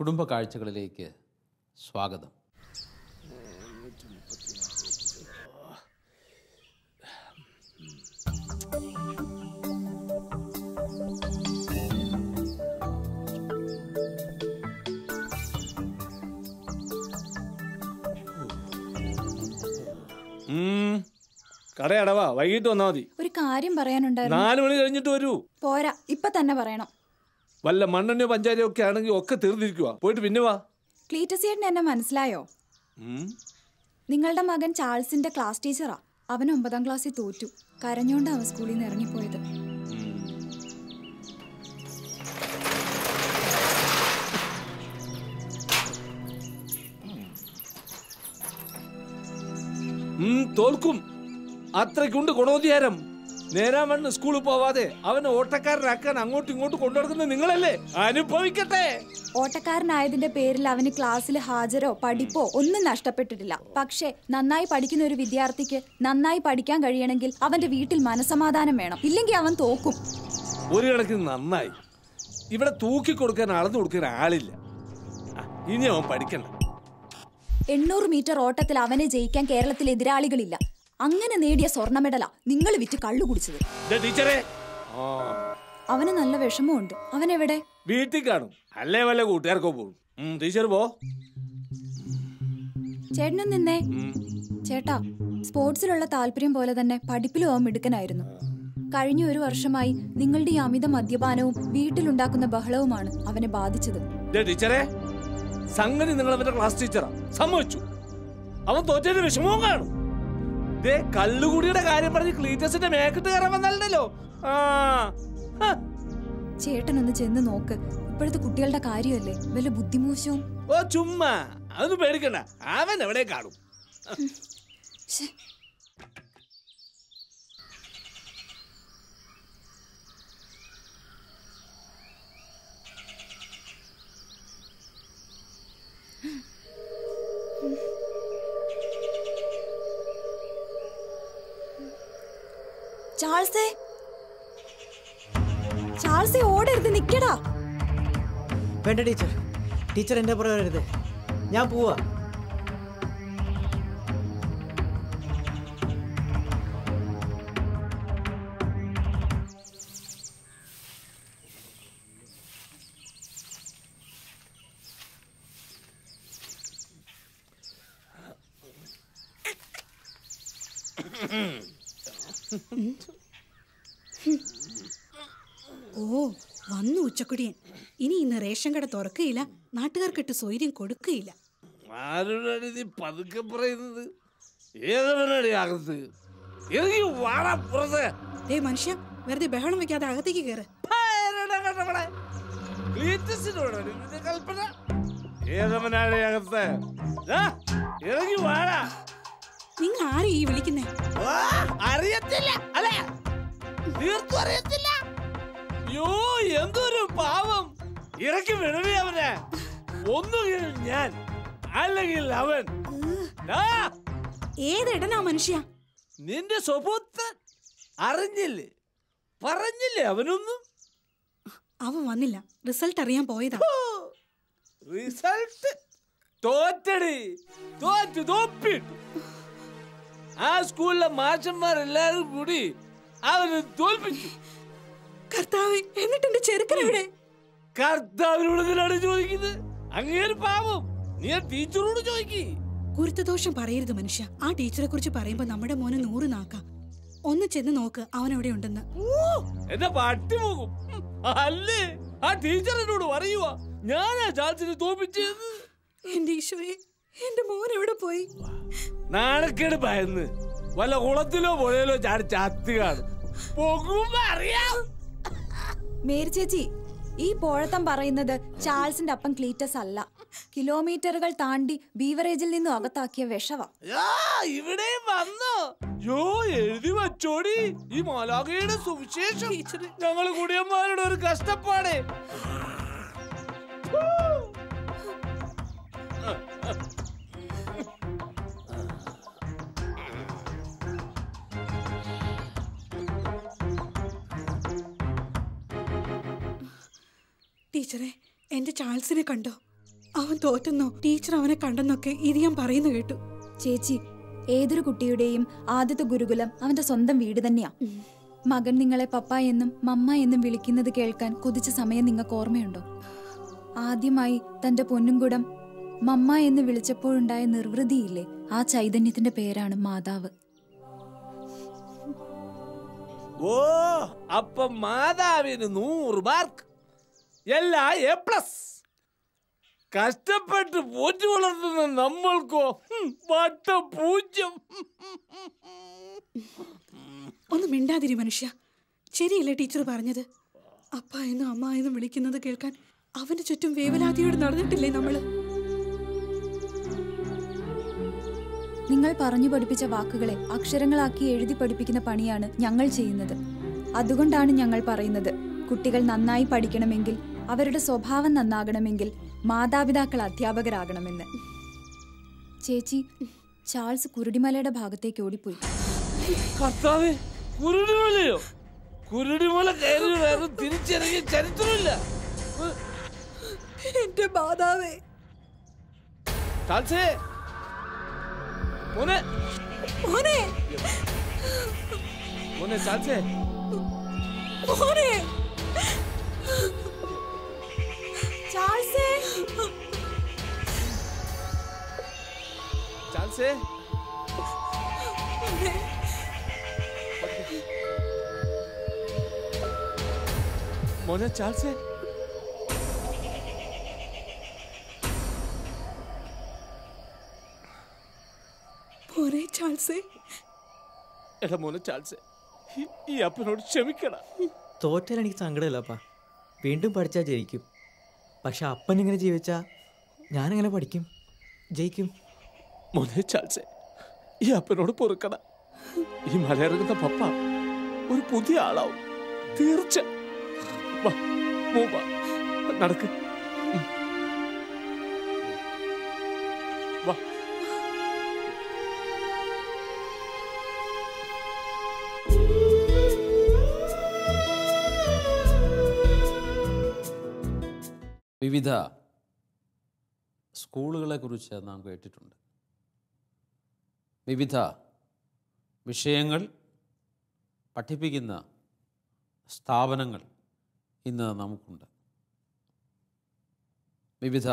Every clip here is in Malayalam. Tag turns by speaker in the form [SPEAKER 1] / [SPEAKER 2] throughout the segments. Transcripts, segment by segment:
[SPEAKER 1] കുടുംബ കാഴ്ചകളിലേക്ക് സ്വാഗതം.
[SPEAKER 2] കടയടവാ, വൈകിട്ട് വന്നാ മതി.
[SPEAKER 3] ഒരു കാര്യം പറയാനുണ്ടായിരുന്നു.
[SPEAKER 2] 4 മണി കഴിഞ്ഞിട്ട് വരൂ.
[SPEAKER 3] പോരാ, ഇപ്പൊ തന്നെ പറയണം.
[SPEAKER 2] വല്ല മണ്ണെണ്ണയോ പഞ്ചാരയോ ഒക്കെ ആണെങ്കിൽ ഒക്കെ തീർന്നിരിക്കുക. പോയിട്ട് പിന്നെ വാ.
[SPEAKER 3] ക്ലീറ്റസിയേട്ടന് എന്നെ മനസ്സിലായോ? നിങ്ങളുടെ മകൻ ചാൾസിന്റെ ക്ലാസ് ടീച്ചറാ. അവൻ 9ാം ക്ലാസ്സിൽ തോറ്റു. കരഞ്ഞോണ്ട് അവൻ സ്കൂളിൽ നിന്ന് ഇറങ്ങിപ്പോയത്.
[SPEAKER 2] തോൽക്കും. അത്രയ്ക്കുണ്ട് ഗുണോദ്ധാരം. നേരാമണ്ണ് സ്കൂളിൽ പോവാതെ അവനെ ഓട്ടക്കാരനാക്കാൻ അങ്ങോട്ടും ഇങ്ങോട്ടും കൊണ്ടുനടക്കുന്നത് നിങ്ങളല്ലേ? അനുഭവിക്കട്ടെ.
[SPEAKER 3] ഓട്ടക്കാരനായതിന്റെ പേരിൽ അവന് ക്ലാസ്സിൽ ഹാജരോ പഠിപ്പോ ഒന്നും നഷ്ടപ്പെട്ടിട്ടില്ല. പക്ഷേ നന്നായി പഠിക്കുന്ന ഒരു വിദ്യാർത്ഥിക്ക് നന്നായി പഠിക്കാൻ കഴിയണമെങ്കിൽ അവന്റെ വീട്ടിൽ മനസമാധാനം വേണം. ഇല്ലെങ്കിൽ അവൻ തോക്കും.
[SPEAKER 2] ഒരു കണക്കിന് നന്നായി. ഇവിടെ തൂക്കി കൊടുക്കാൻ അളന്നു കൊടുക്കാൻ ആളില്ല. ഇനി അവൻ പഠിക്കണ്ട.
[SPEAKER 3] 800 മീറ്റർ ഓട്ടത്തിൽ അവനെ ജയിക്കാൻ കേരളത്തിൽ എതിരാളികളില്ല. അങ്ങനെ നേടിയ സ്വർണ്ണ മെഡലാ നിങ്ങൾ വിറ്റ് കള്ളു കുടിച്ചത്. അവന് നല്ല വിഷമമുണ്ട്. അവൻ എവിടെ?
[SPEAKER 2] വീട്ടിൽ കാണും. അല്ലേ വല്ല കൂട്ടുകാർക്കോ പോകും. ടീച്ചർ പോ.
[SPEAKER 3] ചേട്ടനും നിന്നേ. ചേട്ടാ, സ്പോർട്സിലുള്ള താല്പര്യം പോലെ തന്നെ പഠിപ്പിലും അവൻ മിടുക്കനായിരുന്നു. കഴിഞ്ഞ 1 വർഷമായി നിങ്ങളുടെ ഈ അമിത മദ്യപാനവും വീട്ടിലുണ്ടാക്കുന്ന ബഹളവുമാണ് അവനെ ബാധിച്ചത്.
[SPEAKER 2] ടീച്ചറെ, സംഗതി നിങ്ങൾ അവന്റെ ക്ലാസ് ടീച്ചറാ. സമ്മതിച്ചു. അവൻ തോറ്റതിന് വിഷമവും കാണും. കള്ളുകൂടിയുടെ കാര്യം പറഞ്ഞ് ക്ലീറ്റസിന്റെ മേക്കിട്ട് കയറാൻ വന്നാലോ?
[SPEAKER 3] ചേട്ടനൊന്ന് ചെന്ന് നോക്ക്. ഇപ്പോഴത്തെ കുട്ടികളുടെ കാര്യമല്ലേ, വല്ല ബുദ്ധിമോശവും.
[SPEAKER 2] ഓ ചുമ്മാ, അതൊന്നും പേടിക്കണ്ട. അവൻ എവിടെ കാണും.
[SPEAKER 3] ചാൾസേ, ചാൾസേ, ഓടരുത്, നിക്കടാ.
[SPEAKER 4] വേണ്ട ടീച്ചർ, ടീച്ചർ എന്റെ പുറകെ വരരുത്. ഞാൻ പോവാ.
[SPEAKER 5] ഓ, വന്നു ഉച്ചക്കുടിയൻ. ഇനി ഇന്ന് റേഷൻ കട തുറക്കുകയില്ല, നാട്ടുകാർക്കിട്ട് സ്വൈര്യം കൊടുക്കുകയില്ല.
[SPEAKER 2] ആരോടാണ് നീ പതുക്കെ പറയുന്നത്? ഏതവനാണ് അകത്ത്?
[SPEAKER 5] മനുഷ്യ, വെറുതെ ബഹളം വെക്കാതെ അകത്തേക്ക് കയറ്.
[SPEAKER 2] കൽപ്പന ഏതവനാണ് അകത്ത്? ഇറങ്ങി വാടാ.
[SPEAKER 5] നിങ്ങൾ ആരും ഈ വിളിക്കുന്നേ?
[SPEAKER 2] അറിയത്തില്ല അല്ലേ? തീർത്തും അറിയത്തില്ല. യോ, എന്തൊരു പാവം. ഇറക്കി വിടവേ അവനെ. ഒന്നുകിൽ ഞാൻ, അല്ലെങ്കിൽ അവൻ.
[SPEAKER 5] ഏതെടനാ മനുഷ്യ?
[SPEAKER 2] നിന്റെ സ്വപുത്രൻ. അറിഞ്ഞില്ലേ? പറഞ്ഞില്ലേ അവനൊന്നും?
[SPEAKER 5] അവൻ വന്നില്ല. റിസൾട്ട് അറിയാൻ പോയതാ.
[SPEAKER 2] റിസൾട്ട് തോറ്റടി. തോപ്പിട്ടു. ആ സ്കൂളിലെ മാഷന്മാരെല്ലാരും കൂടി അവനെ തോൽപ്പിച്ചു.
[SPEAKER 5] കർത്താവേ, എന്നിട്ട് എന്റെ ചെറുക്കനെവിടെ?
[SPEAKER 2] കർത്താവിനോട് ചോദിക്കുന്നത്? അങ്ങേര് പാവം. നീ ആ ടീച്ചറോട് ചോദിക്ക്.
[SPEAKER 5] ഗുരുത്വദോഷം പറയരുത് മനുഷ്യ. ആ ടീച്ചറെ കുറിച്ച് പറയുമ്പോ നമ്മുടെ മോനെ 100 നാക്കാം. ഒന്ന് ചെന്ന് നോക്ക് അവനവിടെ ഉണ്ടെന്ന്.
[SPEAKER 2] എന്റെ പട്ടി പോകും. അല്ലേ ആ ടീച്ചർ എന്നോട് പറയുവാ ഞാനാ ചാൾസിനെ തോൽപ്പിച്ചത്.
[SPEAKER 5] എന്റെ ഈശോയെ, എന്റെ മോൻ എവിടെ പോയി?
[SPEAKER 2] നാണക്കേട് ഭയന്ന് വല്ല കുളത്തിലോ പുഴയിലോ ചാടി ചാത്തി കാണും. പോകുമ്പോ അറിയാം.
[SPEAKER 3] മേരി ചേച്ചി, ഈ പോഴത്തം പറയുന്നത് ചാൾസിന്റെ അപ്പം ക്ലീറ്റസ് അല്ല. കിലോമീറ്ററുകൾ താണ്ടി ബീവറേജിൽ നിന്നും അകത്താക്കിയ വിഷവാ.
[SPEAKER 2] ഇവിടെ വന്നോ? യോ, എഴുതി വച്ചോടി. ഈ മാലാഖയുടെ സുവിശേഷം. ഞങ്ങൾ കുടിയന്മാരുടെ ഒരു കഷ്ടപ്പാടേ.
[SPEAKER 5] ടീച്ചറെ, എന്റെ ചാൾസിനെ കണ്ടോ? അവൻ തോറ്റെന്നോ ടീച്ചർ അവനെ കണ്ടെന്നൊക്കെ ഇത് ഞാൻ പറയുന്നു കേട്ടു.
[SPEAKER 3] ചേച്ചി, ഏതൊരു കുട്ടിയുടെയും ആദ്യത്തെ ഗുരുകുലം അവന്റെ സ്വന്തം വീട് തന്നെയാ. മകൻ നിങ്ങളെ പപ്പ എന്നും മമ്മ എന്നും വിളിക്കുന്നത് കേൾക്കാൻ കൊതിച്ച സമയം നിങ്ങൾക്ക് ഓർമ്മയുണ്ടോ? ആദ്യമായി തന്റെ പൊന്നുംകുടം മമ്മ എന്ന് വിളിച്ചപ്പോഴുണ്ടായ നിർവൃതിയില്ലേ, ആ ചൈതന്യത്തിന്റെ പേരാണ് മാതാവ്.
[SPEAKER 2] ഓ, അപ്പൊ മാതാവിന് 100 മാർക്ക്, എല്ലാ A+. കഷ്ടപ്പെട്ട് പോറ്റി വളർത്തുന്ന നമ്മൾക്കോ വട്ടപൂജ്യം.
[SPEAKER 5] ഒന്ന് മിണ്ടാതിരി മനുഷ്യ. ശരിയല്ലേ ടീച്ചർ പറഞ്ഞത്? അപ്പ എന്നും അമ്മ എന്നും വിളിക്കുന്നത് കേൾക്കാൻ അവന്റെ ചുറ്റും വേവലാതിയോട് നടന്നിട്ടില്ലേ നമ്മള്?
[SPEAKER 3] നിങ്ങൾ പറഞ്ഞു പഠിപ്പിച്ച വാക്കുകളെ അക്ഷരങ്ങളാക്കി എഴുതി പഠിപ്പിക്കുന്ന പണിയാണ് ഞങ്ങൾ ചെയ്യുന്നത്. അതുകൊണ്ടാണ് ഞങ്ങൾ പറയുന്നത്, കുട്ടികൾ നന്നായി പഠിക്കണമെങ്കിൽ, അവരുടെ സ്വഭാവം നന്നാകണമെങ്കിൽ മാതാപിതാക്കൾ അധ്യാപകരാകണമെന്ന്. ചേച്ചി, ചാൾസ് കുരുടിമലയുടെ ഭാഗത്തേക്ക് ഓടിപ്പോയി.
[SPEAKER 2] കർത്താവേ, കുരുടിമലയോ? കുരുടിമല കയറി വേറെ തിരിച്ചിറങ്ങിയ ചരിത്രമില്ല.
[SPEAKER 5] എന്റെ മാതാവേ.
[SPEAKER 2] ചാൾസേ, മോനെ
[SPEAKER 5] മോനെ
[SPEAKER 2] മോനെ ചാൾസേ,
[SPEAKER 5] മോനെ
[SPEAKER 3] ചാൾസേ,
[SPEAKER 2] ചാൾസേ, മോനെ ചാൾസേ.
[SPEAKER 5] മോനെ ചാൾസേ.
[SPEAKER 2] എടാ മോനെ ചാൾസേ, ഈ അപ്പനോട് ക്ഷമിക്കണം.
[SPEAKER 4] തോറ്റാൽ എനിക്ക് സങ്കടമില്ല അപ്പ. വീണ്ടും പഠിച്ചാൽ ജയിക്കും. പക്ഷെ അപ്പൻ ഇങ്ങനെ ജീവിച്ചാൽ ഞാനെങ്ങനെ പഠിക്കും, ജയിക്കും?
[SPEAKER 2] മോനെ ചാൾസേ, ഈ അപ്പനോട് പൊറുക്കണം. ഈ മലയിറങ്ങുന്ന പപ്പ ഒരു പുതിയ ആളാവും, തീർച്ച. വാ, വാ, നടക്ക്. വാ.
[SPEAKER 1] വിവിധ സ്കൂളുകളെക്കുറിച്ച് നാം കേട്ടിട്ടുണ്ട്. വിവിധ വിഷയങ്ങൾ പഠിപ്പിക്കുന്ന സ്ഥാപനങ്ങൾ ഇന്ന് നമുക്കുണ്ട്. വിവിധ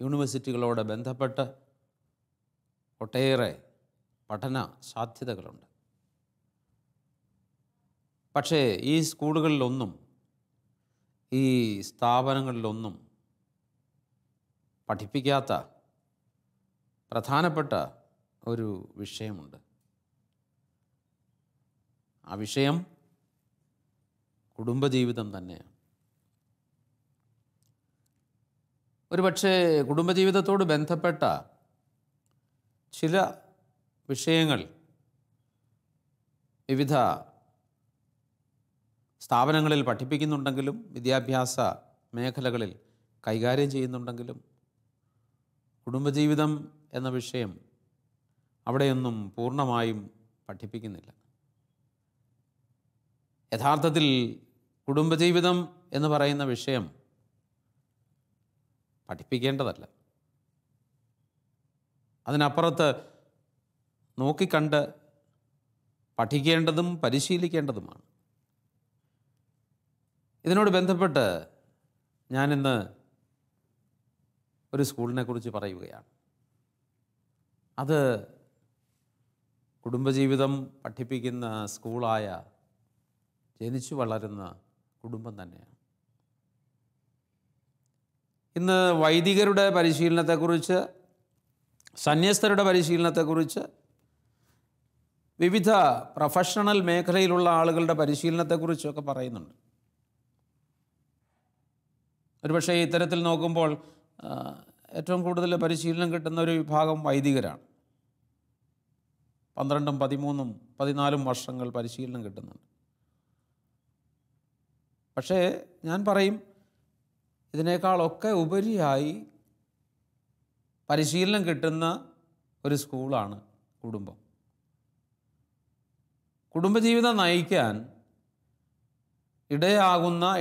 [SPEAKER 1] യൂണിവേഴ്സിറ്റികളോട് ബന്ധപ്പെട്ട് ഒട്ടേറെ പഠന സാധ്യതകളുണ്ട്. പക്ഷേ ഈ സ്കൂളുകളിലൊന്നും, ഈ സ്ഥാപനങ്ങളിലൊന്നും പഠിപ്പിക്കാത്ത പ്രധാനപ്പെട്ട ഒരു വിഷയമുണ്ട്. ആ വിഷയം കുടുംബജീവിതം തന്നെയാണ്. ഒരുപക്ഷെ കുടുംബജീവിതത്തോട് ബന്ധപ്പെട്ട ചില വിഷയങ്ങൾ വിവിധ സ്ഥാപനങ്ങളിൽ പഠിപ്പിക്കുന്നുണ്ടെങ്കിലും, വിദ്യാഭ്യാസ മേഖലകളിൽ കൈകാര്യം ചെയ്യുന്നുണ്ടെങ്കിലും, കുടുംബജീവിതം എന്ന വിഷയം അവിടെയൊന്നും പൂർണ്ണമായും പഠിപ്പിക്കുന്നില്ല. യഥാർത്ഥത്തിൽ കുടുംബജീവിതം എന്ന് പറയുന്ന വിഷയം പഠിപ്പിക്കേണ്ടതല്ല. അതിനപ്പുറത്ത് നോക്കിക്കണ്ട് പഠിക്കേണ്ടതും പരിശീലിക്കേണ്ടതുമാണ്. ഇതിനോട് ബന്ധപ്പെട്ട് ഞാനിന്ന് ഒരു സ്കൂളിനെ കുറിച്ച് പറയുകയാണ്. അത് കുടുംബജീവിതം പഠിപ്പിക്കുന്ന സ്കൂളായ ജനിച്ചു വളരുന്ന കുടുംബം തന്നെയാണ്. ഇന്ന് വൈദികരുടെ പരിശീലനത്തെക്കുറിച്ച്, സന്യസ്തരുടെ പരിശീലനത്തെക്കുറിച്ച്, വിവിധ പ്രൊഫഷണൽ മേഖലയിലുള്ള ആളുകളുടെ പരിശീലനത്തെക്കുറിച്ചൊക്കെ പറയുന്നുണ്ട്. ഒരുപക്ഷെ ഇത്തരത്തിൽ നോക്കുമ്പോൾ ഏറ്റവും കൂടുതൽ പരിശീലനം കിട്ടുന്ന ഒരു വിഭാഗം വൈദികരാണ്. 12, 13, 14 വർഷങ്ങൾ പരിശീലനം കിട്ടുന്നുണ്ട്. പക്ഷേ ഞാൻ പറയും, ഇതിനേക്കാളൊക്കെ ഉപരിയായി പരിശീലനം കിട്ടുന്ന ഒരു സ്കൂളാണ് കുടുംബം. കുടുംബജീവിതം നയിക്കാൻ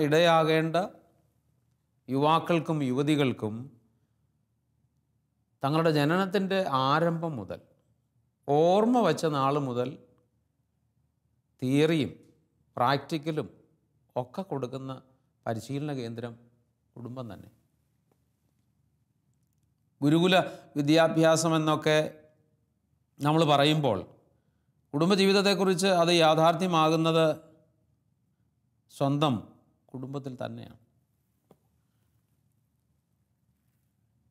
[SPEAKER 1] ഇടയാകേണ്ട യുവാക്കൾക്കും യുവതികൾക്കും തങ്ങളുടെ ജനനത്തിൻ്റെ ആരംഭം മുതൽ, ഓർമ്മ വച്ച നാൾ മുതൽ തിയറിയും പ്രാക്ടിക്കലും ഒക്കെ കൊടുക്കുന്ന പരിശീലന കേന്ദ്രം കുടുംബം തന്നെ. ഗുരുകുല വിദ്യാഭ്യാസം എന്നൊക്കെ നമ്മൾ പറയുമ്പോൾ കുടുംബജീവിതത്തെക്കുറിച്ച് അത് യാഥാർത്ഥ്യമാകുന്നത് സ്വന്തം കുടുംബത്തിൽ തന്നെയാണ്.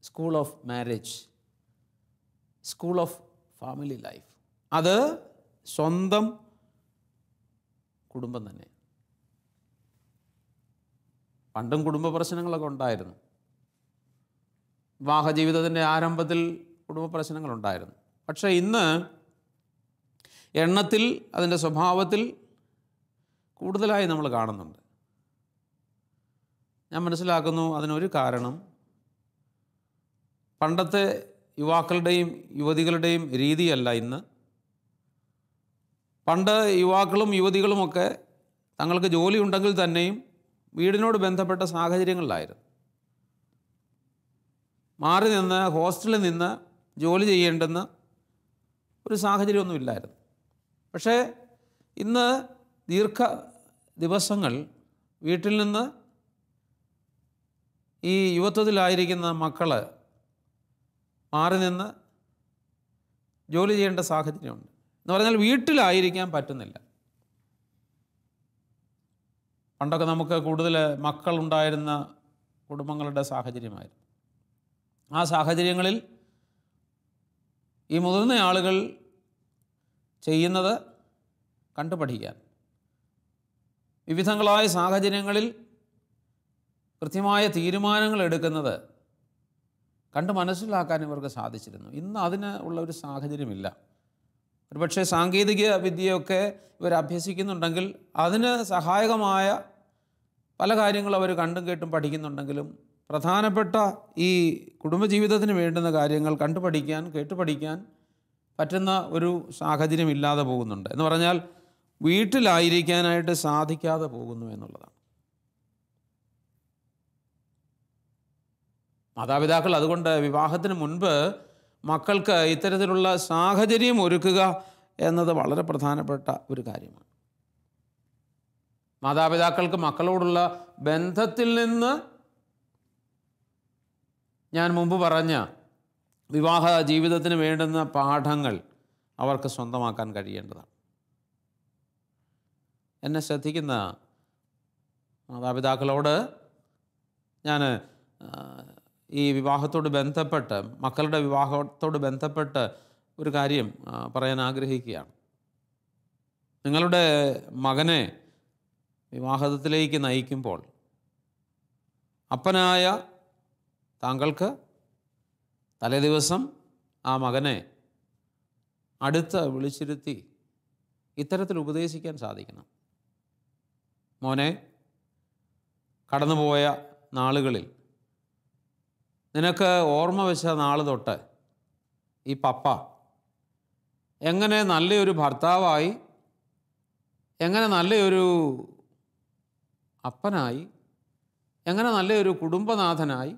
[SPEAKER 1] School of marriage, school of family life, അത് സ്വന്തം കുടുംബം തന്നെ. പണ്ടും കുടുംബ പ്രശ്നങ്ങളൊക്കെ ഉണ്ടായിരുന്നു. വിവാഹ ജീവിതത്തിൻ്റെ ആരംഭത്തിൽ കുടുംബ പ്രശ്നങ്ങളുണ്ടായിരുന്നു. പക്ഷേ ഇന്ന് എണ്ണത്തിൽ, അതിൻ്റെ സ്വഭാവത്തിൽ കൂടുതലായി നമ്മൾ കാണുന്നുണ്ട്. ഞാൻ മനസ്സിലാക്കുന്നു അതിനൊരു കാരണം പണ്ടത്തെ യുവാക്കളുടെയും യുവതികളുടെയും രീതിയല്ല ഇന്ന്. പണ്ട് യുവാക്കളും യുവതികളുമൊക്കെ തങ്ങൾക്ക് ജോലി ഉണ്ടെങ്കിൽ തന്നെയും വീടിനോട് ബന്ധപ്പെട്ട സാഹചര്യങ്ങളിലായിരുന്നു. മാറി നിന്ന് ഹോസ്റ്റലിൽ നിന്ന് ജോലി ചെയ്യേണ്ടുന്ന ഒരു സാഹചര്യമൊന്നുമില്ലായിരുന്നു. പക്ഷേ ഇന്ന് ദീർഘ ദിവസങ്ങൾ വീട്ടിൽ നിന്ന് ഈ യുവത്വത്തിലായിരിക്കുന്ന മക്കൾ മാറി നിന്ന് ജോലി ചെയ്യേണ്ട സാഹചര്യമുണ്ട്. എന്ന് പറഞ്ഞാൽ വീട്ടിലായിരിക്കാൻ പറ്റുന്നില്ല. പണ്ടൊക്കെ നമുക്ക് കൂടുതൽ മക്കളുണ്ടായിരുന്ന കുടുംബങ്ങളുടെ സാഹചര്യമായിരുന്നു. ആ സാഹചര്യങ്ങളിൽ ഈ മുതിർന്ന ആളുകൾ ചെയ്യുന്നത് കണ്ടുപഠിക്കാൻ, വിവിധങ്ങളായ സാഹചര്യങ്ങളിൽ കൃത്യമായ തീരുമാനങ്ങൾ എടുക്കുന്നത് കണ്ട് മനസ്സിലാക്കാൻ ഇവർക്ക് സാധിച്ചിരുന്നു. ഇന്ന് അതിന് ഉള്ള ഒരു സാഹചര്യമില്ല. ഒരുപക്ഷെ സാങ്കേതിക വിദ്യയൊക്കെ ഇവർ അഭ്യസിക്കുന്നുണ്ടെങ്കിൽ അതിന് സഹായകമായ പല കാര്യങ്ങളും അവർ കണ്ടും കേട്ടും പഠിക്കുന്നുണ്ടെങ്കിലും പ്രധാനപ്പെട്ട ഈ കുടുംബജീവിതത്തിന് വേണ്ടുന്ന കാര്യങ്ങൾ കണ്ടുപഠിക്കാൻ, കേട്ടുപഠിക്കാൻ പറ്റുന്ന ഒരു സാഹചര്യം ഇല്ലാതെ പോകുന്നുണ്ട്. എന്ന് പറഞ്ഞാൽ വീട്ടിലായിരിക്കാനായിട്ട് സാധിക്കാതെ പോകുന്നു എന്നുള്ളതാണ്. മാതാപിതാക്കൾ അതുകൊണ്ട് വിവാഹത്തിന് മുൻപ് മക്കൾക്ക് ഇത്തരത്തിലുള്ള സാഹചര്യം ഒരുക്കുക എന്നത് വളരെ പ്രധാനപ്പെട്ട ഒരു കാര്യമാണ്. മാതാപിതാക്കൾക്ക് മക്കളോടുള്ള ബന്ധത്തിൽ നിന്ന് ഞാൻ മുമ്പ് പറഞ്ഞ വിവാഹ ജീവിതത്തിന് വേണ്ടുന്ന പാഠങ്ങൾ അവർക്ക് സ്വന്തമാക്കാൻ കഴിയേണ്ടതാണ്. എന്നെ ശ്രദ്ധിക്കുന്ന മാതാപിതാക്കളോട് ഞാൻ ഈ വിവാഹത്തോട് ബന്ധപ്പെട്ട്, മക്കളുടെ വിവാഹത്തോട് ബന്ധപ്പെട്ട് ഒരു കാര്യം പറയാൻ ആഗ്രഹിക്കുകയാണ്. നിങ്ങളുടെ മകനെ വിവാഹത്തിലേക്ക് നയിക്കുമ്പോൾ അപ്പനായ താങ്കൾക്ക് തലേദിവസം ആ മകനെ അടുത്ത് വിളിച്ചിരുത്തി ഇത്തരത്തിൽ ഉപദേശിക്കാൻ സാധിക്കണം. മോനെ, കടന്നുപോയ നാളുകളിൽ നിനക്ക് ഓർമ്മ വെച്ച നാൾ തൊട്ട് ഈ പപ്പ എങ്ങനെ നല്ലൊരു ഭർത്താവായി, എങ്ങനെ നല്ലൊരു അപ്പനായി, എങ്ങനെ നല്ലൊരു കുടുംബനാഥനായി,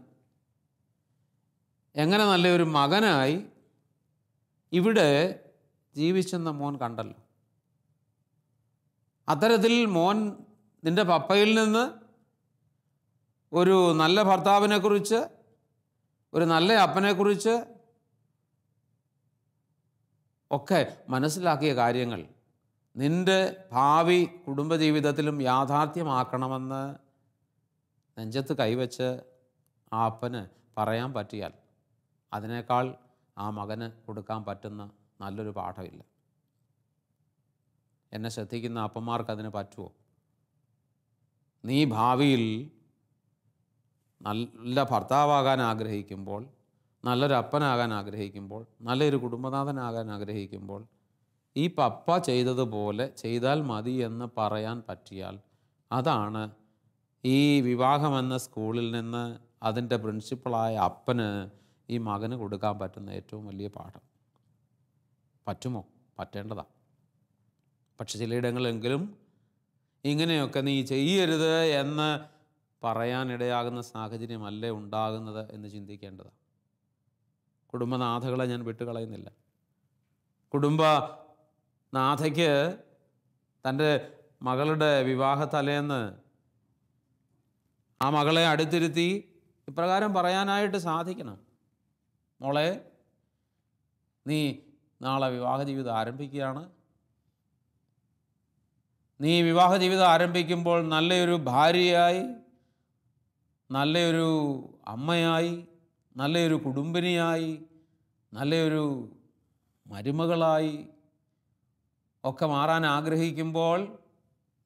[SPEAKER 1] എങ്ങനെ നല്ലൊരു മകനായി ഇവിടെ ജീവിച്ചെന്ന മോൻ കണ്ടല്ലോ. അത്തരത്തിൽ മോൻ നിൻ്റെ പപ്പയിൽ നിന്ന് ഒരു നല്ല ഭർത്താവിനെക്കുറിച്ച്, ഒരു നല്ല അപ്പനെക്കുറിച്ച് ഒക്കെ മനസ്സിലാക്കിയ കാര്യങ്ങൾ നിൻ്റെ ഭാവി കുടുംബജീവിതത്തിലും യാഥാർത്ഥ്യമാക്കണമെന്ന് നെഞ്ചത്ത് കൈവച്ച് ആ അപ്പന് പറയാൻ പറ്റിയാൽ അതിനേക്കാൾ ആ മകന് കൊടുക്കാൻ പറ്റുന്ന നല്ലൊരു പാഠമില്ല. എന്നെ ശ്രദ്ധിക്കുന്ന അപ്പന്മാർക്ക് അതിന് പറ്റുമോ? നീ ഭാവിയിൽ നല്ല ഭർത്താവാകാൻ ആഗ്രഹിക്കുമ്പോൾ, നല്ലൊരു അപ്പനാകാൻ ആഗ്രഹിക്കുമ്പോൾ, നല്ലൊരു കുടുംബനാഥനാകാൻ ആഗ്രഹിക്കുമ്പോൾ ഈ പപ്പ ചെയ്തതുപോലെ ചെയ്താൽ മതി എന്ന് പറയാൻ പറ്റിയാൽ അതാണ് ഈ വിവാഹമെന്ന സ്കൂളിൽ നിന്ന് അതിൻ്റെ പ്രിൻസിപ്പളായ അപ്പന് ഈ മകന് കൊടുക്കാൻ പറ്റുന്ന ഏറ്റവും വലിയ പാഠം. പറ്റുമോ? പറ്റേണ്ടതാണ്. പക്ഷെ ചിലയിടങ്ങളെങ്കിലും ഇങ്ങനെയൊക്കെ നീ ചെയ്യരുത് എന്ന് പറയാനിടയാകുന്ന സാഹചര്യമല്ലേ ഉണ്ടാകുന്നത് എന്ന് ചിന്തിക്കേണ്ടതാണ്. കുടുംബനാഥകളെ ഞാൻ വിട്ടുകളയുന്നില്ല. കുടുംബനാഥയ്ക്ക് തൻ്റെ മകളുടെ വിവാഹ തലേന്ന് ആ മകളെ അടുത്തിരുത്തി ഇപ്രകാരം പറയാനായിട്ട് സാധിക്കണം: മോളെ, നീ നാളെ വിവാഹ ജീവിതം ആരംഭിക്കുകയാണ്. നീ വിവാഹ ജീവിതം ആരംഭിക്കുമ്പോൾ നല്ലൊരു ഭാര്യയായി, നല്ലൊരു അമ്മയായി, നല്ലൊരു കുടുംബിനിയായി, നല്ലൊരു മരുമകളായി ഒക്കെ മാറാൻ ആഗ്രഹിക്കുമ്പോൾ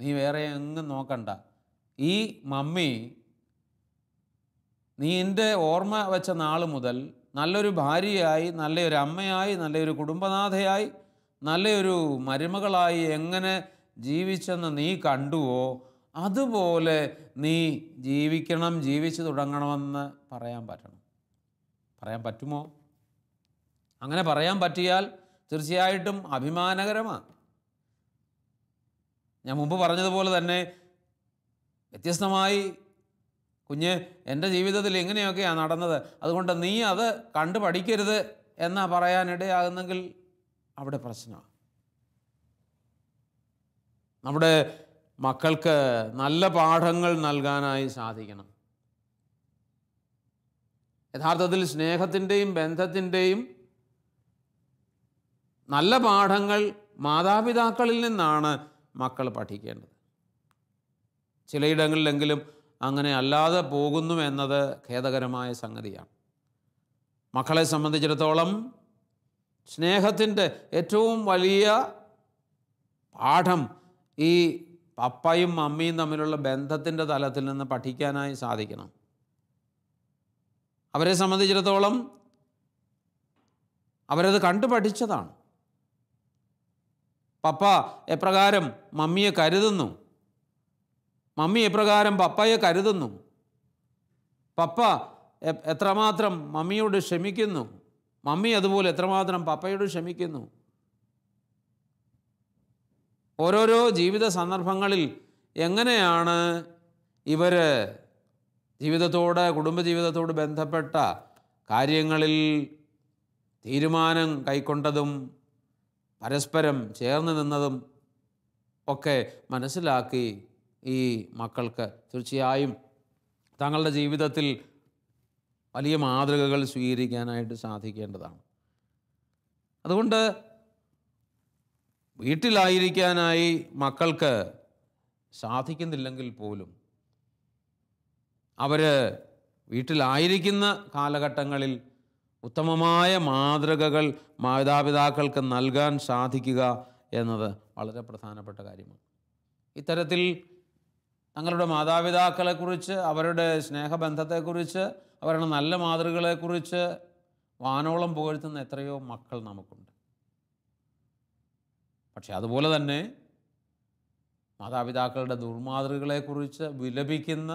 [SPEAKER 1] നീ വേറെ എങ്ങും നോക്കണ്ട. ഈ മമ്മി നീ എൻ്റെ ഓർമ്മ വെച്ച നാൾ മുതൽ നല്ലൊരു ഭാര്യയായി, നല്ലൊരു അമ്മയായി, നല്ലൊരു കുടുംബനാഥയായി, നല്ലൊരു മരുമകളായി എങ്ങനെ ജീവിച്ചെന്ന് നീ കണ്ടുവോ അതുപോലെ നീ ജീവിക്കണം, ജീവിച്ചു തുടങ്ങണമെന്ന് പറയാൻ പറ്റണം. പറയാൻ പറ്റുമോ? അങ്ങനെ പറയാൻ പറ്റിയാൽ തീർച്ചയായിട്ടും അഭിമാനകരമാണ്. ഞാൻ മുമ്പ് പറഞ്ഞതുപോലെ തന്നെ വ്യത്യസ്തമായി കുഞ്ഞ് എൻ്റെ ജീവിതത്തിൽ ഇങ്ങനെയൊക്കെയാണ് നടന്നത്, അതുകൊണ്ട് നീ അത് കണ്ടു പഠിക്കരുത് എന്നാ പറയാനിടയാകുന്നെങ്കിൽ അവിടെ പ്രശ്നമാണ്. നമ്മുടെ മക്കൾക്ക് നല്ല പാഠങ്ങൾ നൽകാനായി സാധിക്കണം. യഥാർത്ഥത്തിൽ സ്നേഹത്തിൻ്റെയും ബന്ധത്തിൻ്റെയും നല്ല പാഠങ്ങൾ മാതാപിതാക്കളിൽ നിന്നാണ് മക്കൾ പഠിക്കേണ്ടത്. ചിലയിടങ്ങളിലെങ്കിലും അങ്ങനെ അല്ലാതെ പോകുന്നു എന്നത് ഖേദകരമായ സംഗതിയാണ്. മക്കളെ സംബന്ധിച്ചിടത്തോളം സ്നേഹത്തിൻ്റെ ഏറ്റവും വലിയ പാഠം ഈ പപ്പയും മമ്മിയും തമ്മിലുള്ള ബന്ധത്തിൻ്റെ തലത്തിൽ നിന്ന് പഠിക്കാനായി സാധിക്കണം. അവരെ സംബന്ധിച്ചിടത്തോളം അവരത് കണ്ടു പഠിച്ചതാണ്. പപ്പ എപ്രകാരം മമ്മിയെ കരുതുന്നു, മമ്മി എപ്രകാരം പപ്പയെ കരുതുന്നു, പപ്പ എത്രമാത്രം മമ്മിയോട് ക്ഷമിക്കുന്നു, മമ്മി അതുപോലെ എത്രമാത്രം പപ്പയോട് ക്ഷമിക്കുന്നു. ഓരോരോ ജീവിത സന്ദർഭങ്ങളിൽ എങ്ങനെയാണ് ഇവർ ജീവിതത്തോട്, കുടുംബജീവിതത്തോട് ബന്ധപ്പെട്ട കാര്യങ്ങളിൽ തീരുമാനം കൈക്കൊണ്ടതും പരസ്പരം ചേർന്ന് നിന്നതും ഒക്കെ മനസ്സിലാക്കി ഈ മക്കൾക്ക് തീർച്ചയായും തങ്ങളുടെ ജീവിതത്തിൽ വലിയ മാതൃകകൾ സ്വീകരിക്കാനായിട്ട് സാധിക്കേണ്ടതാണ്. അതുകൊണ്ട് വീട്ടിലായിരിക്കാനായി മക്കൾക്ക് സാധിക്കുന്നില്ലെങ്കിൽ പോലും അവർ വീട്ടിലായിരിക്കുന്ന കാലഘട്ടങ്ങളിൽ ഉത്തമമായ മാതൃകകൾ മാതാപിതാക്കൾക്ക് നൽകാൻ സാധിക്കുക എന്നത് വളരെ പ്രധാനപ്പെട്ട കാര്യമാണ്. ഇത്തരത്തിൽ തങ്ങളുടെ മാതാപിതാക്കളെക്കുറിച്ച്, അവരുടെ സ്നേഹബന്ധത്തെക്കുറിച്ച്, അവരുടെ നല്ല മാതൃകകളെക്കുറിച്ച് വാനോളം പുകഴ്ത്തുന്ന എത്രയോ മക്കൾ നമുക്കുണ്ട്. പക്ഷെ അതുപോലെ തന്നെ മാതാപിതാക്കളുടെ ദുർമാതൃകകളെക്കുറിച്ച് വിലപിക്കുന്ന,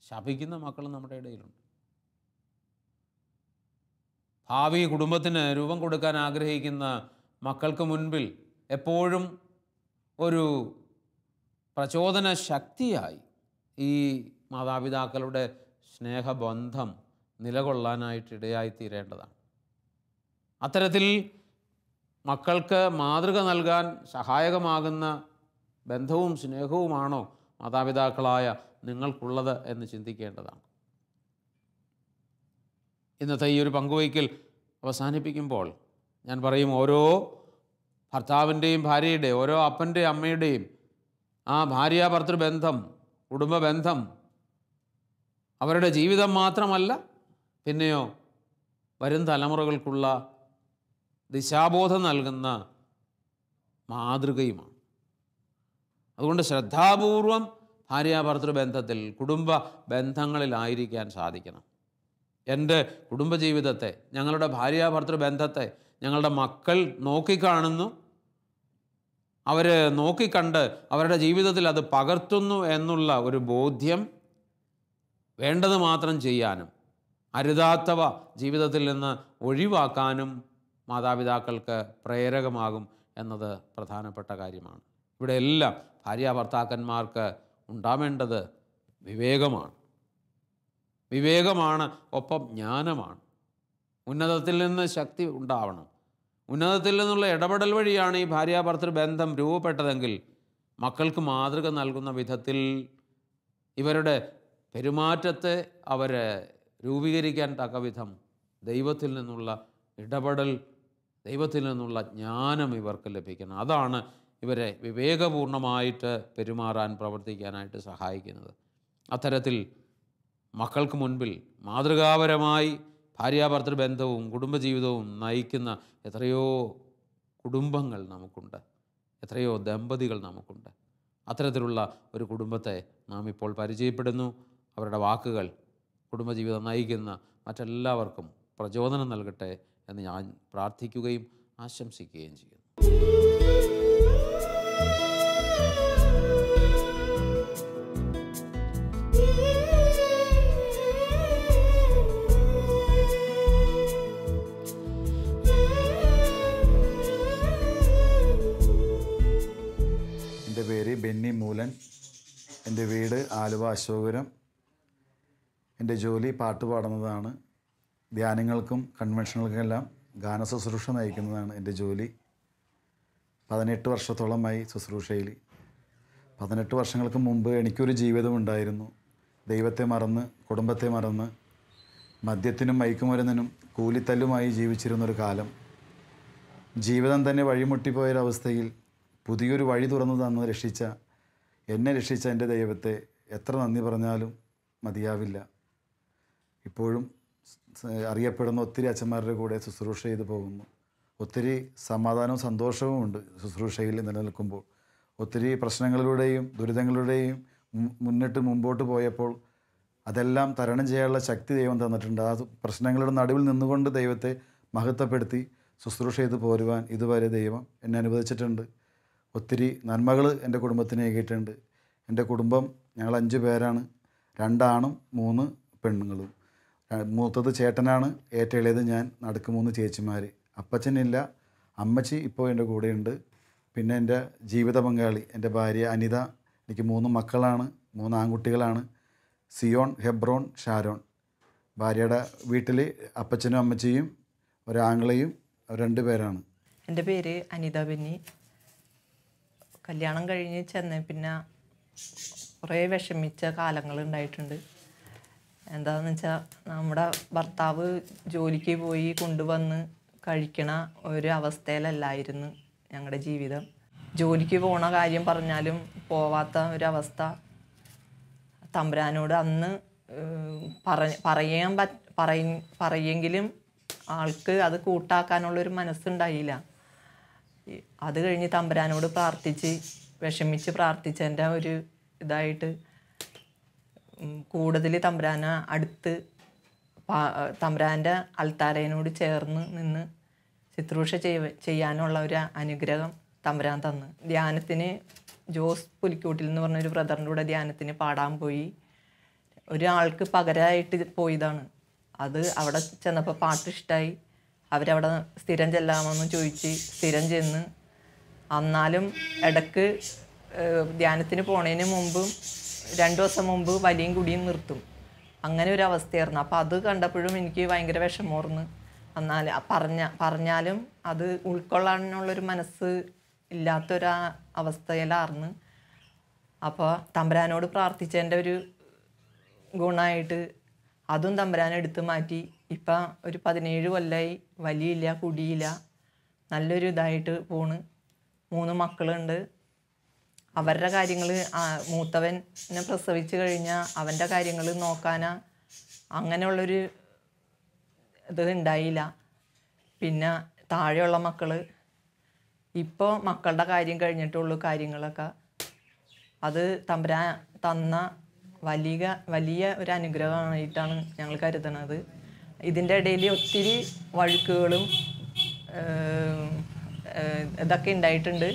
[SPEAKER 1] ശപിക്കുന്ന മക്കളും നമ്മുടെ ഇടയിലുണ്ട്. ഭാവി കുടുംബത്തിന് രൂപം കൊടുക്കാൻ ആഗ്രഹിക്കുന്ന മക്കൾക്ക് മുൻപിൽ എപ്പോഴും ഒരു പ്രചോദന ശക്തിയായി ഈ മാതാപിതാക്കളുടെ സ്നേഹബന്ധം നിലകൊള്ളാനായിട്ട് ഇടയായിത്തീരേണ്ടതാണ്. അത്തരത്തിൽ മക്കൾക്ക് മാതൃക നൽകാൻ സഹായകമാകുന്ന ബന്ധവും സ്നേഹവുമാണോ മാതാപിതാക്കളായ നിങ്ങൾക്കുള്ളത് എന്ന് ചിന്തിക്കേണ്ടതാണ്. ഇന്നത്തെ ഈ ഒരു പങ്കുവയ്ക്കൽ അവസാനിപ്പിക്കുമ്പോൾ ഞാൻ പറയും, ഓരോ ഭർത്താവിൻ്റെയും ഭാര്യയുടെയും, ഓരോ അപ്പൻ്റെയും അമ്മയുടെയും ആ ഭാര്യാഭർത്തൃ ബന്ധം, കുടുംബ ബന്ധം അവരുടെ ജീവിതം മാത്രമല്ല, പിന്നെയോ വരും തലമുറകൾക്കുള്ള ദിശാബോധം നൽകുന്ന മാതൃകയുമാണ്. അതുകൊണ്ട് ശ്രദ്ധാപൂർവം ഭാര്യാഭർത്തൃ ബന്ധത്തിൽ, കുടുംബ ബന്ധങ്ങളിലായിരിക്കാൻ സാധിക്കണം. എൻ്റെ കുടുംബജീവിതത്തെ, ഞങ്ങളുടെ ഭാര്യാഭർത്തൃ ബന്ധത്തെ ഞങ്ങളുടെ മക്കൾ നോക്കിക്കാണുന്നു, അവർ നോക്കിക്കണ്ട് അവരുടെ ജീവിതത്തിൽ അത് പകർത്തുന്നു എന്നുള്ള ഒരു ബോധ്യം വേണ്ടത് മാത്രം ചെയ്യാനും അരുതാത്തവ ജീവിതത്തിൽ നിന്ന് ഒഴിവാക്കാനും മാതാപിതാക്കൾക്ക് പ്രേരകമാകും എന്നത് പ്രധാനപ്പെട്ട കാര്യമാണ്. ഇവിടെ എല്ലാം ഭാര്യാഭർത്താക്കന്മാർക്ക് ഉണ്ടാവേണ്ടത് വിവേകമാണ്. വിവേകമാണ്, ഒപ്പം ജ്ഞാനമാണ്. ഉന്നതത്തിൽ നിന്ന് ശക്തി ഉണ്ടാവണം. ഉന്നതത്തിൽ നിന്നുള്ള ഇടപെടൽ വഴിയാണ് ഈ ഭാര്യാഭർത്തൃ ബന്ധം രൂപപ്പെട്ടതെങ്കിൽ മക്കൾക്ക് മാതൃക നൽകുന്ന വിധത്തിൽ ഇവരുടെ പെരുമാറ്റത്തെ അവർ രൂപീകരിക്കാൻ തക്കവിധം ദൈവത്തിൽ നിന്നുള്ള ഇടപെടൽ, ദൈവത്തിൽ നിന്നുള്ള ജ്ഞാനം ഇവർക്ക് ലഭിക്കണം. അതാണ് ഇവരെ വിവേകപൂർണമായിട്ട് പെരുമാറാൻ, പ്രവർത്തിക്കാനായിട്ട് സഹായിക്കുന്നത്. അത്തരത്തിൽ മക്കൾക്ക് മുൻപിൽ മാതൃകാപരമായി ഭാര്യാഭർത്തൃ ബന്ധവും കുടുംബജീവിതവും നയിക്കുന്ന എത്രയോ കുടുംബങ്ങൾ നമുക്കുണ്ട്, എത്രയോ ദമ്പതികൾ നമുക്കുണ്ട്. അത്തരത്തിലുള്ള ഒരു കുടുംബത്തെ നാം ഇപ്പോൾ പരിചയപ്പെടുന്നു. അവരുടെ വാക്കുകൾ കുടുംബജീവിതം നയിക്കുന്ന മറ്റെല്ലാവർക്കും പ്രചോദനം നൽകട്ടെ എന്ന് ഞാൻ പ്രാർത്ഥിക്കുകയും ആശംസിക്കുകയും ചെയ്യുന്നു.
[SPEAKER 6] എൻ്റെ പേര് ബെന്നി മൂലൻ. എൻ്റെ വീട് ആലുവ അശോകപുരം. എൻ്റെ ജോലി പാട്ട് പാടുന്നതാണ്. ധ്യാനങ്ങൾക്കും കൺവെൻഷനുകൾക്കെല്ലാം ഗാനശുശ്രൂഷ നയിക്കുന്നതാണ് എൻ്റെ ജോലി. 18 വർഷത്തോളമായി ശുശ്രൂഷയിൽ. 18 വർഷങ്ങൾക്ക് മുമ്പ് എനിക്കൊരു ജീവിതമുണ്ടായിരുന്നു. ദൈവത്തെ മറന്ന്, കുടുംബത്തെ മറന്ന്, മദ്യത്തിനും മയക്കുമരുന്നിനും കൂലിത്തല്ലുമായി ജീവിച്ചിരുന്നൊരു കാലം. ജീവിതം തന്നെ വഴിമുട്ടിപ്പോയൊരവസ്ഥയിൽ പുതിയൊരു വഴി തുറന്നു തന്ന് എന്നെ രക്ഷിച്ച എൻ്റെ ദൈവത്തെ എത്ര നന്ദി പറഞ്ഞാലും മതിയാവില്ല. ഇപ്പോഴും അറിയപ്പെടുന്ന ഒത്തിരി അച്ഛന്മാരുടെ കൂടെ ശുശ്രൂഷ ചെയ്തു പോകുന്നു. ഒത്തിരി സമാധാനവും സന്തോഷവും ഉണ്ട് ശുശ്രൂഷയിൽ നിലനിൽക്കുമ്പോൾ. ഒത്തിരി പ്രശ്നങ്ങളിലൂടെയും ദുരിതങ്ങളുടെയും മുമ്പോട്ട് പോയപ്പോൾ അതെല്ലാം തരണം ചെയ്യാനുള്ള ശക്തി ദൈവം തന്നിട്ടുണ്ട്. ആ പ്രശ്നങ്ങളുടെ നടുവിൽ നിന്നുകൊണ്ട് ദൈവത്തെ മഹത്വപ്പെടുത്തി ശുശ്രൂഷ ചെയ്ത് പോരുവാൻ ഇതുവരെ ദൈവം എന്നെ അനുവദിച്ചിട്ടുണ്ട്. ഒത്തിരി നന്മകൾ എൻ്റെ കുടുംബത്തിന് ഏകിയിട്ടുണ്ട്. എൻ്റെ കുടുംബം ഞങ്ങൾ 5 പേരാണ്. 2 ആണും 3 പെണ്ണുങ്ങളും. മൂത്തത് ചേട്ടനാണ്, ഏറ്റവും ഇളയത് ഞാൻ, നടുക്ക് 3 ചേച്ചിമാർ. അപ്പച്ചനില്ല, അമ്മച്ചി ഇപ്പോൾ എൻ്റെ കൂടെയുണ്ട്. പിന്നെ എൻ്റെ ജീവിത പങ്കാളി എൻ്റെ ഭാര്യ അനിത. എനിക്ക് 3 മക്കളാണ്, 3 ആൺകുട്ടികളാണ്. Zion, Hebron, Sharon. ഭാര്യയുടെ വീട്ടിൽ അപ്പച്ചനും അമ്മച്ചിയും ഒരാങ്ങളെയും 2 പേരാണ്.
[SPEAKER 7] എൻ്റെ പേര് അനിത ബെന്നി. കല്യാണം കഴിഞ്ഞ് ചെന്ന് പിന്നെ കുറേ വിഷമിച്ച കാലങ്ങൾ ഉണ്ടായിട്ടുണ്ട്. എന്താണെന്ന് വെച്ചാൽ നമ്മുടെ ഭർത്താവ് ജോലിക്ക് പോയി കൊണ്ടുവന്ന് കഴിക്കണ ഒരു അവസ്ഥയിലല്ലായിരുന്നു ഞങ്ങളുടെ ജീവിതം. ജോലിക്ക് പോണ കാര്യം പറഞ്ഞാലും പോവാത്ത ഒരവസ്ഥ. തമ്പുരാനോട് അന്ന് പറയെങ്കിലും ആൾക്ക് അത് കൂട്ടാക്കാനുള്ളൊരു മനസ്സുണ്ടായില്ല. അത് കഴിഞ്ഞ് തമ്പുരാനോട് വിഷമിച്ച് പ്രാർത്ഥിച്ചതിൻ്റെ ഒരു ഇതായിട്ട് കൂടുതൽ തമ്പുരാനെ അടുത്ത് തമ്പുരാൻ്റെ അൽത്താരയോട് ചേർന്ന് നിന്ന് ശുശ്രൂഷ ചെയ്യാനുള്ള ഒരു അനുഗ്രഹം തമ്പുരാൻ തന്നു. ധ്യാനത്തിന് ജോസ് പുലിക്കൂട്ടിൽ എന്ന് പറഞ്ഞൊരു ബ്രദറിൻ്റെ കൂടെ ധ്യാനത്തിന് പാടാൻ പോയി. ഒരാൾക്ക് പകരമായിട്ട് പോയതാണ്. അത് അവിടെ ചെന്നപ്പോൾ പാട്ട് ഇഷ്ടമായി. അവരവിടെ സ്ഥിരം ചെല്ലാമെന്ന് ചോദിച്ച് സ്ഥിരം ചെന്ന്. എന്നാലും ഇടയ്ക്ക് ധ്യാനത്തിന് പോണതിന് മുമ്പും 2 ദിവസം മുമ്പ് വലിയും കുടിയും നിർത്തും. അങ്ങനെ ഒരു അവസ്ഥയായിരുന്നു. അപ്പോൾ അത് കണ്ടപ്പോഴും എനിക്ക് ഭയങ്കര വിഷമമായിരുന്നു. എന്നാൽ പറഞ്ഞാലും അത് ഉൾക്കൊള്ളാനുള്ളൊരു മനസ്സ് ഇല്ലാത്തൊരു അവസ്ഥയിലായിരുന്നു. അപ്പോൾ തമ്പുരാനോട് പ്രാർത്ഥിച്ചതിൻ്റെ ഒരു ഗുണമായിട്ട് അതും തമ്പുരാൻ എടുത്ത് മാറ്റി. ഇപ്പം ഒരു 17 കൊല്ലമായി വലിയില്ല, കുടിയില്ല, നല്ലൊരു ഇതായിട്ട് പോണ്. 3 മക്കളുണ്ട്. അവരുടെ കാര്യങ്ങൾ മൂത്തവനെ പ്രസവിച്ച് കഴിഞ്ഞാൽ അവൻ്റെ കാര്യങ്ങൾ നോക്കാനാ അങ്ങനെയുള്ളൊരു ഇത് ഉണ്ടായില്ല. പിന്നെ താഴെയുള്ള മക്കൾ ഇപ്പോൾ മക്കളുടെ കാര്യം കഴിഞ്ഞിട്ടുള്ളൂ കാര്യങ്ങളൊക്കെ. അത് തമ്പുരാൻ തന്ന വലിയ ഒരു അനുഗ്രഹമായിട്ടാണ് ഞങ്ങൾ കരുതുന്നത്. ഇതിൻ്റെ ഇടയിൽ ഒത്തിരി വഴുക്കുകളും ഇതൊക്കെ ഉണ്ടായിട്ടുണ്ട്.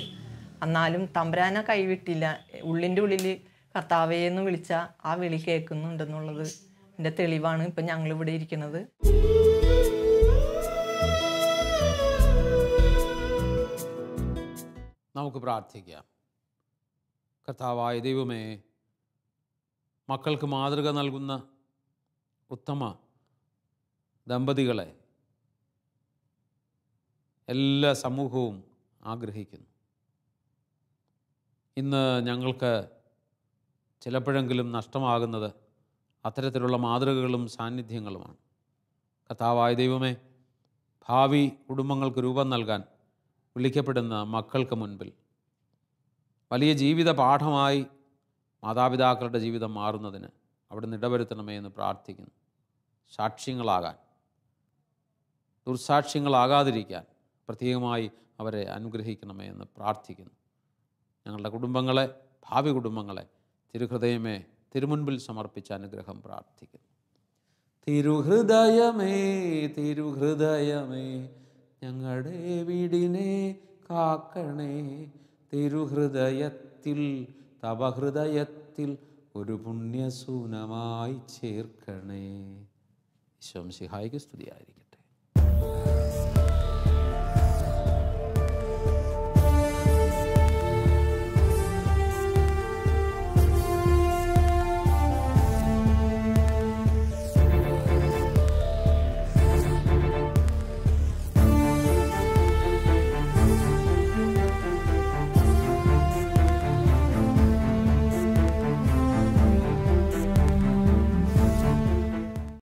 [SPEAKER 7] എന്നാലും തമ്പുരാനെ കൈവിട്ടില്ല. ഉള്ളിൻ്റെ ഉള്ളിൽ കർത്താവേന്ന് വിളിച്ചാൽ ആ വിളി കേൾക്കുന്നുണ്ടെന്നുള്ളത് എൻ്റെ തെളിവാണ് ഇപ്പം ഞങ്ങളിവിടെ ഇരിക്കുന്നത്.
[SPEAKER 1] നമുക്ക് പ്രാർത്ഥിക്കാം. കർത്താവായ ദൈവമേ, മക്കൾക്ക് മാതൃക നൽകുന്ന ഉത്തമ ദമ്പതികളെ എല്ലാ സമൂഹവും ആഗ്രഹിക്കുന്നു. ഇന്ന് ഞങ്ങൾക്ക് ചിലപ്പോഴെങ്കിലും നഷ്ടമാകുന്നത് അത്തരത്തിലുള്ള മാതൃകകളും സാന്നിധ്യങ്ങളുമാണ്. കർത്താവായ ദൈവമേ, ഭാവി കുടുംബങ്ങൾക്ക് രൂപം നൽകാൻ വിളിക്കപ്പെടുന്ന മക്കൾക്ക് മുൻപിൽ വലിയ ജീവിത പാഠമായി മാതാപിതാക്കളുടെ ജീവിതം മാറുന്നതിന് അവിടുന്ന് ഇടവരുത്തണമേ എന്ന് പ്രാർത്ഥിക്കുന്നു. സാക്ഷ്യങ്ങളാകാൻ, ദുർസാക്ഷ്യങ്ങളാകാതിരിക്കാൻ പ്രത്യേകമായി അവരെ അനുഗ്രഹിക്കണമേ എന്ന് പ്രാർത്ഥിക്കുന്നു. ഞങ്ങളുടെ കുടുംബങ്ങളെ, ഭാവി കുടുംബങ്ങളെ തിരുഹൃദയമേ തിരുമുൻപിൽ സമർപ്പിച്ച അനുഗ്രഹം പ്രാർത്ഥിക്കുന്നു. തിരുഹൃദയമേ, തിരുഹൃദയമേ, ഞങ്ങളുടെ വീടിനെ കാക്കണേ. തിരുഹൃദയത്തിൽ, തവ ഹൃദയത്തിൽ ഒരു പുണ്യസൂനമായി ചേർക്കണേ. ഈശോ മിശിഹായ്ക്ക് സ്തുതിയായിരിക്കട്ടെ.